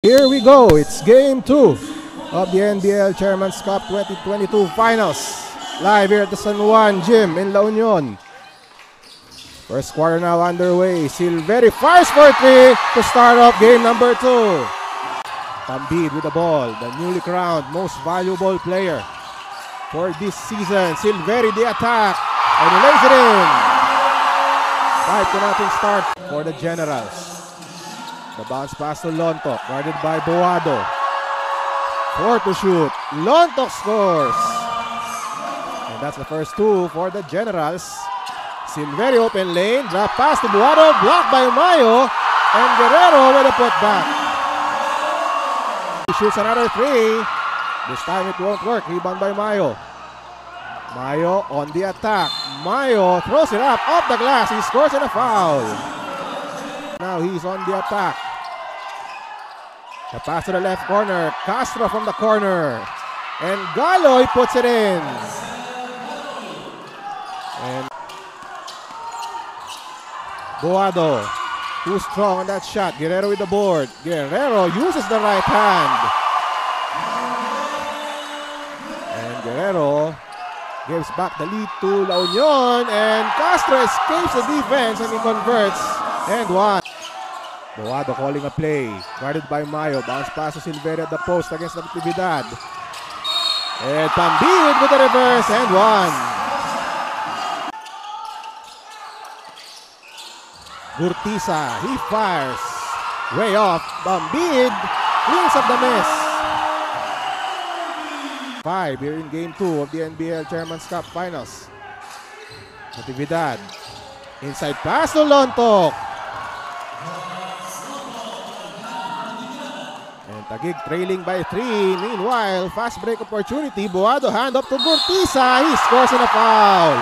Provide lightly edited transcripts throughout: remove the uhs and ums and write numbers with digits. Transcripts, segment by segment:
Here we go, it's game 2 of the NBL Chairman's Cup 2022 Finals. Live here at the San Juan Gym in La Union. First quarter now underway. Silveri fires for 3 to start off game number 2. Pambid with the ball, the newly crowned most valuable player for this season. Silveri the attack, and he lays it in. 5-0 start for the Generals. The bounce pass to Lontok, guarded by Boado. 4 to shoot. Lontok scores. And that's the first 2 for the Generals. Silveri open lane, drop pass to Boado, blocked by Mayo, and Guerrero with a putback. He shoots another 3. This time it won't work. Rebound by Mayo. Mayo on the attack. Mayo throws it up off the glass. He scores in a foul. Now he's on the attack. The pass to the left corner. Castro from the corner. And Galoy puts it in. And Boado, too strong on that shot. Guerrero with the board. Guerrero uses the right hand. And Guerrero gives back the lead to La Union. And Castro escapes the defense and he converts. And one. Boado calling a play. Guarded by Mayo. Bounce pass to Silveri at the post against Natividad. And Pambid with the reverse and one. Gurtiza, he fires. Way off. Pambid cleans up the miss. 5 here in game 2 of the NBL Chairman's Cup Finals. Natividad. Inside pass to Lontok. And Taguig trailing by 3. Meanwhile, fast break opportunity. Boado hand up to Gurtiza. He scores in a foul.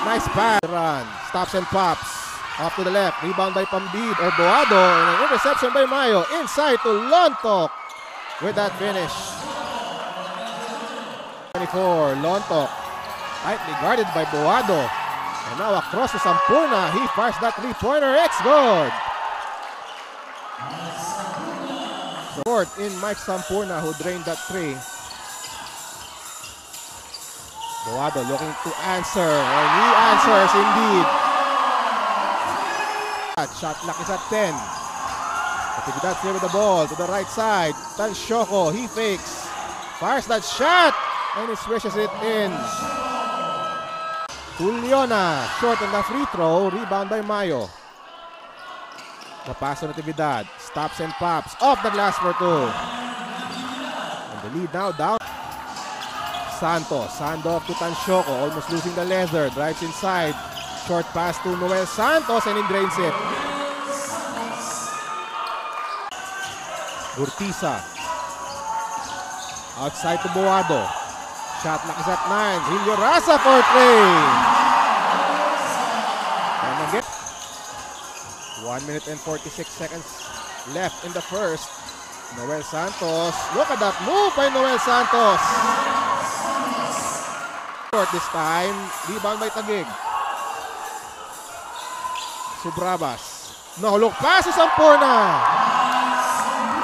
Nice pass. Run. Stops and pops. Off to the left. Rebound by Pambid or Boado. And an interception by Mayo. Inside to Lontok with that finish. 24. Lontok. Tightly guarded by Boado. And now across to Sampurna. He fires that 3-pointer. It's good. Short in Mike Sampurna who drained that 3. Boado looking to answer. And he answers indeed. Shot clock is at 10. Natividad here with the ball to the right side. Tansyoko, he fakes. Fires that shot. And he swishes it in. Juliona, short on the free throw. Rebound by Mayo. The pass to Natividad. Stops and pops. Off the glass for 2. And the lead now down. Santos. Hand off to Tansyoko. Almost losing the leather. Drives inside. Short pass to Noel Santos and he drains it. Gurtiza. Outside to Boado. Shot clock is at 9. Julio Raza for 3. And again. 1 minute and 46 seconds left in the first. Noel Santos. Look at that move by Noel Santos. Short this time. Rebound by Taguig. Subrabas. No, look pass to Sampurna.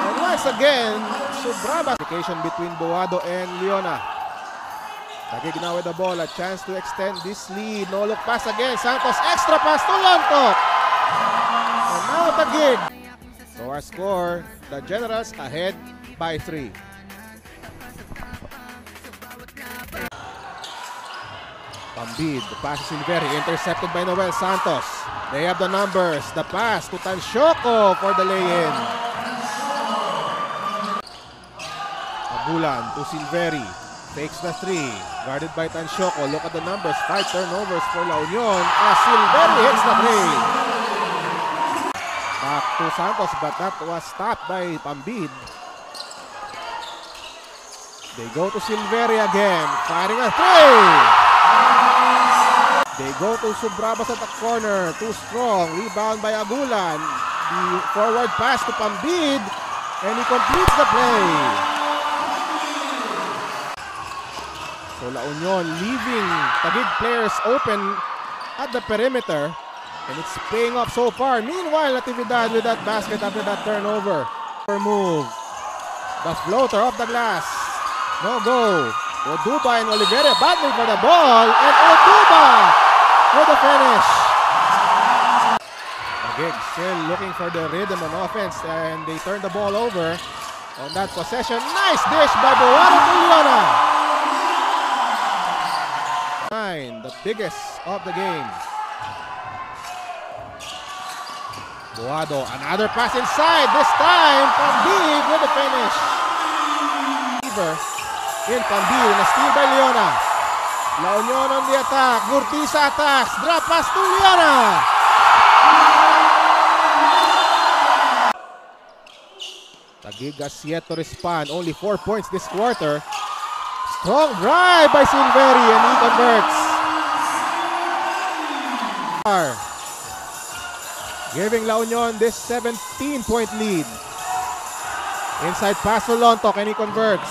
And once again, Subrabas. Communication between Boado and Leona. Taguig now with the ball. A chance to extend this lead. No look pass again. Santos extra pass to Lontok. And now Taguig. So our score, the Generals ahead by 3. Pambid, the pass is Silveri, intercepted by Noel Santos. They have the numbers. The pass to Tansyoko for the lay-in. Abulan to Silveri. Takes the 3. Guarded by Tansyoko. Look at the numbers. 5 turnovers for La Union as Silveri hits the 3. Back to Santos, but that was stopped by Pambid. They go to Silveri again. Firing a 3. They go to Subrabas at the corner. Too strong. Rebound by Agulan. The forward pass to Pambid. And he completes the play. So La Union leaving Taguig players open at the perimeter. And it's paying off so far. Meanwhile, Natividad with that basket after that turnover. Move. The floater off the glass. No go. Oduba and Oliveira battling for the ball. And Oduba with the finish. Taguig still looking for the rhythm on offense. And they turn the ball over on that possession. Nice dish by Boado Tuliona. The biggest of the game. Boado, another pass inside. This time, Pambid with the finish. In Pambid, and a steal by Leona. La Union on the attack. Gurtiza attacks. Drop pass to Leona. Taguig has yet to respond. Only 4 points this quarter. Strong drive by Silveri, and he converts. Giving La Union this 17-point lead. Inside pass to Lontok, and he converts.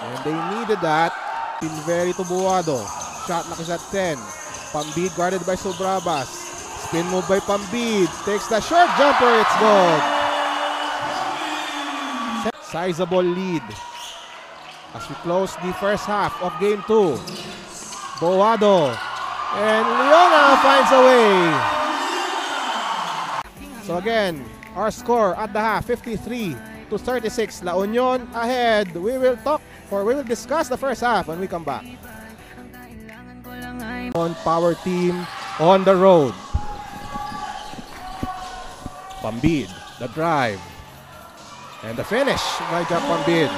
And they needed that. Silveri to Boado. Shot clock is at 10. Pambid guarded by Sobrabas. Spin move by Pambid. Takes the short jumper. It's good. Sizable lead as we close the first half of game 2. Boado. And Leona finds a way. So again, our score at the half, 53-36. La Union ahead. We will discuss the first half when we come back. On power team on the road. Pambid, the drive. And the finish by Jack Pambid.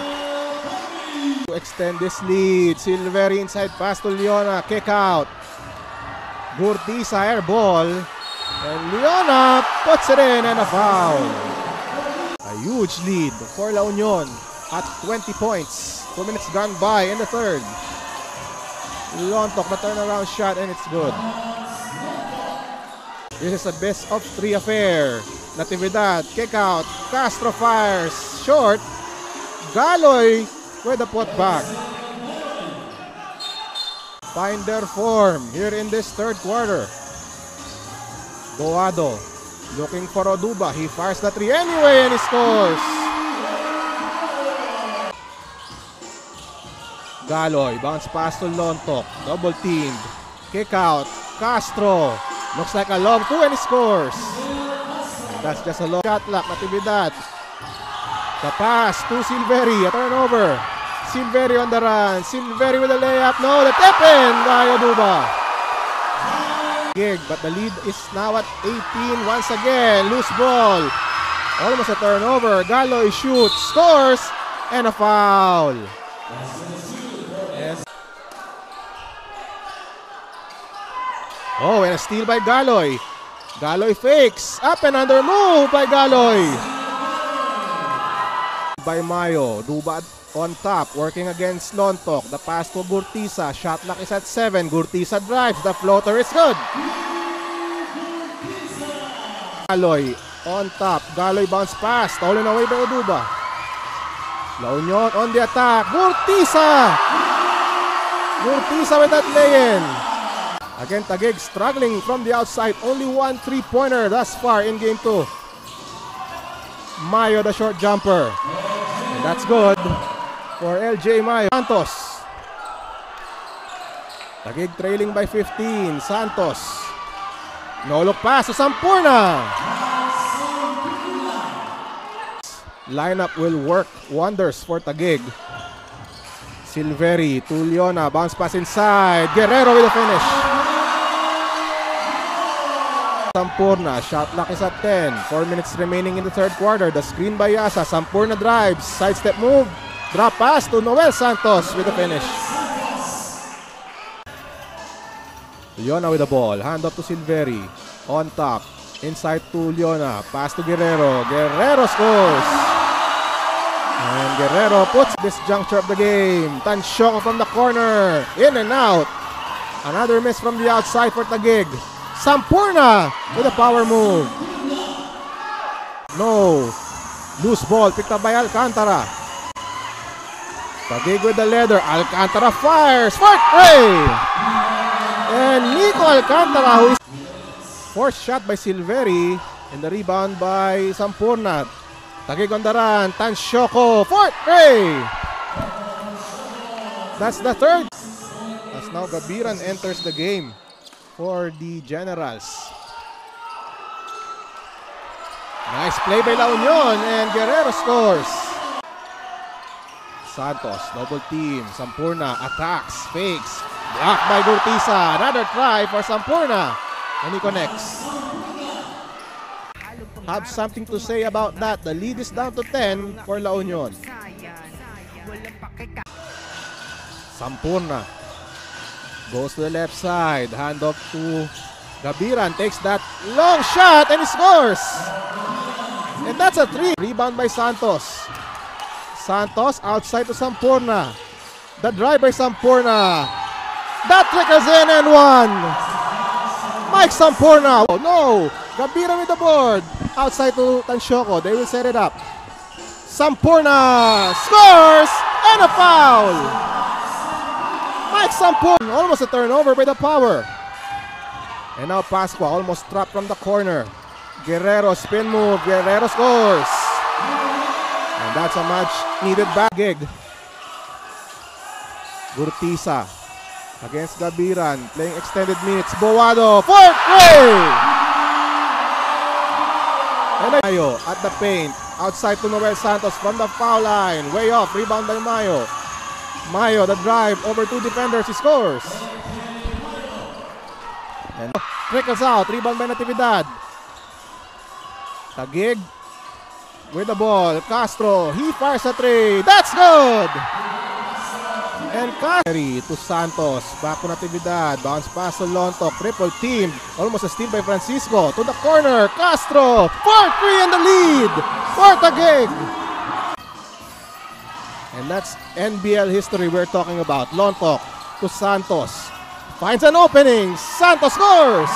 To extend this lead, Silveri inside pass to Leona, kick out. Gurtiza air ball. And Leona puts it in and a foul. A huge lead for La Union at 20 points. 2 minutes gone by in the third. Lontok, the turnaround shot, and it's good. This is a best of 3 affair. Natividad, kick out. Castro fires, short. Galoy with the putback. Find their form here in this third quarter. Boado looking for Oduba. He fires the 3 anyway and he scores. Galoy, bounce pass to Lontok. Double teamed. Kick out. Castro. Looks like a lob 2 and he scores. And that's just a low shot clock. Natividad. The pass to Silveri. A turnover. Silveri on the run. Silveri with a layup. No, the tip in by Oduba. But the lead is now at 18 once again. Loose ball. Almost a turnover. Galoy shoots, scores, and a foul. Yes. Oh, and a steal by Galoy. Galoy fakes. Up and under move by Galoy. By Mayo. Duba on top, working against Lontok. The pass to Gurtiza. Shot clock is at 7. Gurtiza drives. The floater is good. Galoy on top. Galoy bounce pass. Stolen away by Oduba. La Union on the attack. Gurtiza! Gurtiza with that lay-in. Again, Taguig struggling from the outside. Only 1 3-pointer thus far in game 2. Mayo, the short jumper. And that's good for LJ Mayo. Santos. Taguig trailing by 15. Santos. No look pass to Sampurna. Lineup will work wonders for Taguig. Silveri to Leona. Bounce pass inside. Guerrero with the finish. Sampurna. Shot clock is at 10. 4 minutes remaining in the third quarter. The screen by Yasa. Sampurna drives. Sidestep move. Drop pass to Noel Santos with the finish. Leona with the ball. Hand up to Silveri. On top. Inside to Leona. Pass to Guerrero. Guerrero scores. And Guerrero puts this juncture of the game. Tansyong from the corner. In and out. Another miss from the outside for Taguig. Sampurna with a power move. No. Loose ball picked up by Alcantara. Taguig with the leather. Alcantara fires. Smart play. And Nico Alcantara, who is Forced shot by Silveri and the rebound by Sampurna. Taguig on the run. Tansyoko. Fourth tray. That's the third. As now Gabiran enters the game for the Generals. Nice play by La Union and Guerrero scores. Santos, double team. Sampurna attacks, fakes. Blocked by Gurtiza. Another try for Sampurna. And he connects. Have something to say about that. The lead is down to 10 for La Union. Sampurna goes to the left side. Handoff to Gabiran. Takes that long shot and he scores. And that's a 3. Rebound by Santos. Santos outside to Sampurna. The drive by Sampurna. That trickles in and 1. Mike Sampurna. Oh no! Gabiran with the board. Outside to Tansyoko. They will set it up. Sampurna scores and a foul. Mike Sampurna. Almost a turnover by the Power. And now Pascua almost trapped from the corner. Guerrero spin move. Guerrero scores. And that's a much needed back gig. Gurtiza against Gabiran, playing extended minutes. Boado, fourth tray! And Mayo at the paint, outside to Noel Santos from the foul line. Way off, rebound by Mayo. Mayo, the drive over 2 defenders, he scores. And trickles out, rebound by Natividad. Taguig with the ball. Castro, he fires a 3. That's good! And carry to Santos. Back to Natividad. Bounce pass to Lontok. Triple team. Almost a steal by Francisco. To the corner. Castro. 4-3 in the lead for Taguig. And that's NBL history we're talking about. Lontok to Santos. Finds an opening. Santos scores.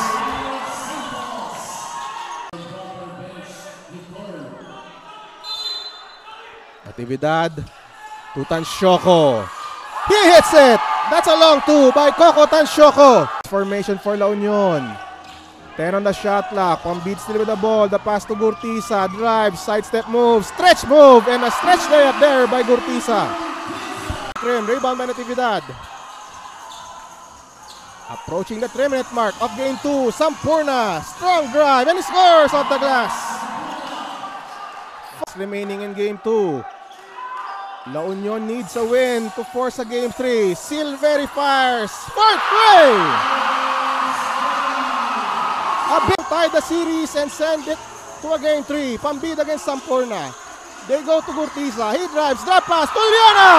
Natividad to Tansyoko. He hits it! That's a long 2 by Coco Tansyoko. Formation for La Union. 10 on the shot clock. Pambid still with the ball. The pass to Gurtiza. Drive, sidestep move, stretch move, and a stretch layup there by Gurtiza. Rebound by Natividad. Approaching the 3-minute mark of game 2. Sampurna. Strong drive, and he scores off the glass. Remaining in game 2. La Union needs a win to force a game 3. Silveri fires. Fourth tray! A big tie the series and send it to a game 3. Pambid against Sampurna. They go to Gurtiza. He drives. Drop pass to Leona!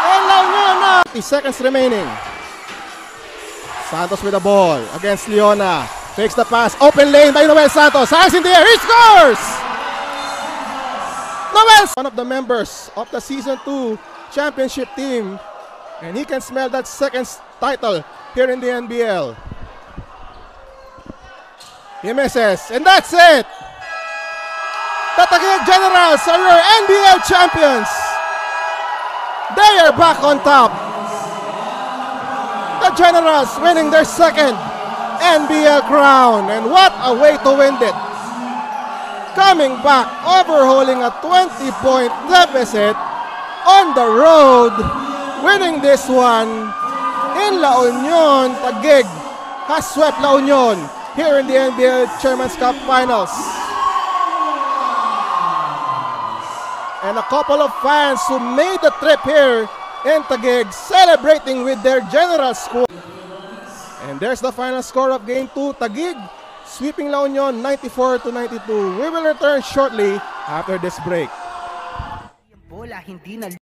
And La Union now. 30 seconds remaining. Santos with the ball against Leona. Takes the pass. Open lane by Noel Santos. Hangs in the air. He scores! Noel, one of the members of the Season 2 championship team. And he can smell that second title here in the NBL. He misses. And that's it! The Taguig Generals are your NBL champions. They are back on top. The Generals winning their second NBL crown. And what a way to win it. Coming back, overhauling a 20-point deficit on the road, winning this one in La Union. Taguig has swept La Union here in the NBL Chairman's Cup Finals. And a couple of fans who made the trip here in Taguig celebrating with their general squad. And there's the final score of game 2. Taguig sweeping La Union 94-92. We will return shortly after this break.